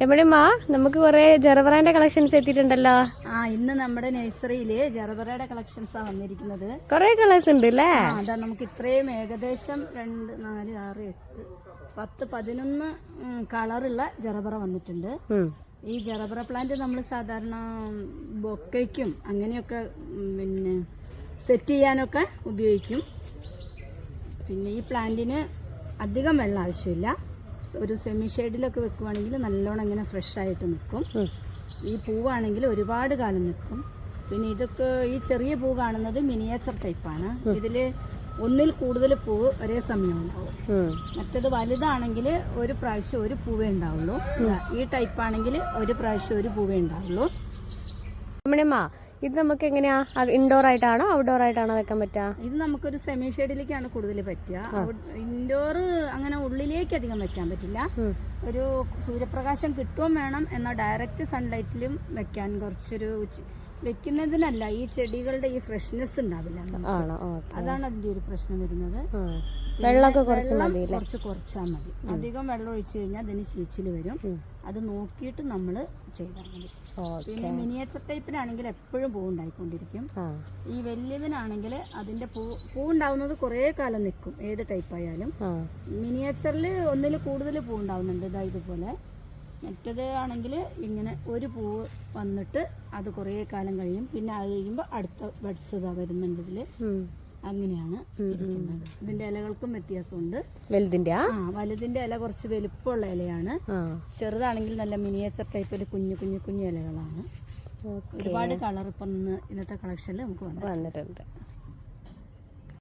രമണിയമ്മ, നമുക്ക് കുറെ ജറബറാന്റെ കളക്ഷൻസ് എത്തിയിട്ടുണ്ടല്ലോ. ഇന്ന് നമ്മുടെ നഴ്സറിയില് ജറബറയുടെ കളക്ഷൻസാ വന്നിരിക്കുന്നത്. കുറെ കളേഴ്സ് ഉണ്ട് അല്ലേ? അതാ നമുക്ക് ഇത്രയും ഏകദേശം 2, 4, 6, 8, 10, 11 കളറുള്ള ജറബറ വന്നിട്ടുണ്ട്. ഈ ജറബറ പ്ലാന്റ് നമ്മൾ സാധാരണ ബൊക്കയ്ക്കും അങ്ങനെയൊക്കെ പിന്നെ സെറ്റ് ചെയ്യാനൊക്കെ ഉപയോഗിക്കും. പിന്നെ ഈ പ്ലാന്റിന് അധികം വെള്ളം ആവശ്യമില്ല. ഒരു സെമി ഷെയ്ഡിലൊക്കെ വെക്കുവാണെങ്കിൽ നല്ലോണം ഇങ്ങനെ ഫ്രഷ് ആയിട്ട് നിൽക്കും. ഈ പൂവാണെങ്കിൽ ഒരുപാട് കാലം നിൽക്കും. പിന്നെ ഇതൊക്കെ ഈ ചെറിയ പൂ കാണുന്നത് മിനിയേച്ചർ ടൈപ്പാണ്. ഇതിൽ ഒന്നിൽ കൂടുതൽ പൂവ് ഒരേ സമയം ഉണ്ടാവും. മറ്റേത് വലുതാണെങ്കിൽ ഒരു പ്രാവശ്യം ഒരു പൂവേ ഉണ്ടാവുള്ളൂ. ഈ ടൈപ്പാണെങ്കിൽ ഒരു പ്രാവശ്യം ഒരു പൂവേ ഉണ്ടാവുള്ളൂ. ഇത് നമുക്ക് എങ്ങനെയാ, ഇൻഡോർ ആയിട്ടാണോ ഔട്ട്ഡോർ ആയിട്ടാണോ വെക്കാൻ പറ്റുക? ഇത് നമുക്കൊരു സെമി ഷെയ്ഡിലേക്കാണ് കൂടുതൽ പറ്റുക. ഇൻഡോർ അങ്ങനെ ഉള്ളിലേക്ക് അധികം വെക്കാൻ പറ്റില്ല. ഒരു സൂര്യപ്രകാശം കിട്ടുകയും വേണം, എന്നാൽ ഡയറക്റ്റ് സൺലൈറ്റിലും വെക്കാൻ കുറച്ചൊരു വെക്കുന്നതിനല്ല, ഈ ചെടികളുടെ ഈ ഫ്രഷ്നെസ് ഉണ്ടാവില്ല. അതാണ് അതിന്റെ ഒരു പ്രശ്നം വരുന്നത്. വെള്ളമൊക്കെ കുറച്ച് കുറച്ചാൽ മതി. അധികം വെള്ളം ഒഴിച്ചു കഴിഞ്ഞാൽ അതിന് ചീച്ചിൽ വരും. അത് നോക്കിയിട്ട് നമ്മൾ ചെയ്താൽ മതി. പിന്നെ മിനിയേച്ചർ ടൈപ്പിനാണെങ്കിൽ എപ്പോഴും പൂ ഉണ്ടായിക്കൊണ്ടിരിക്കും. ഈ വലിയതിനാണെങ്കിൽ അതിന്റെ പൂ ഉണ്ടാവുന്നത് കുറേ കാലം നിൽക്കും, ഏത് ടൈപ്പായാലും. മിനിയേച്ചറിൽ ഒന്നിൽ കൂടുതൽ പൂ ഉണ്ടാവുന്നുണ്ട്, ഇതുപോലെ. മറ്റേത് ആണെങ്കിൽ ഇങ്ങനെ ഒരു പൂവ് വന്നിട്ട് അത് കുറേ കാലം കഴിയും. പിന്നെ അത് കഴിയുമ്പോൾ അടുത്ത ബഡ്സ് വരുന്നുണ്ട് ഇതില്. അങ്ങനെയാണ് ഇരിക്കുന്നത്. ഇതിന്റെ ഇലകൾക്കും വ്യത്യാസമുണ്ട്. വലുതിന്റെ ഇല കുറച്ച് വലുപ്പമുള്ള ഇലയാണ്. ചെറുതാണെങ്കിൽ നല്ല മിനിയേച്ചർ ടൈപ്പിൽ കുഞ്ഞു കുഞ്ഞു കുഞ്ഞു ഇലകളാണ്. ഒരുപാട് കളർ ഇപ്പം ഇന്നത്തെ കളക്ഷനിൽ നമുക്ക് വന്നിട്ടുണ്ട്.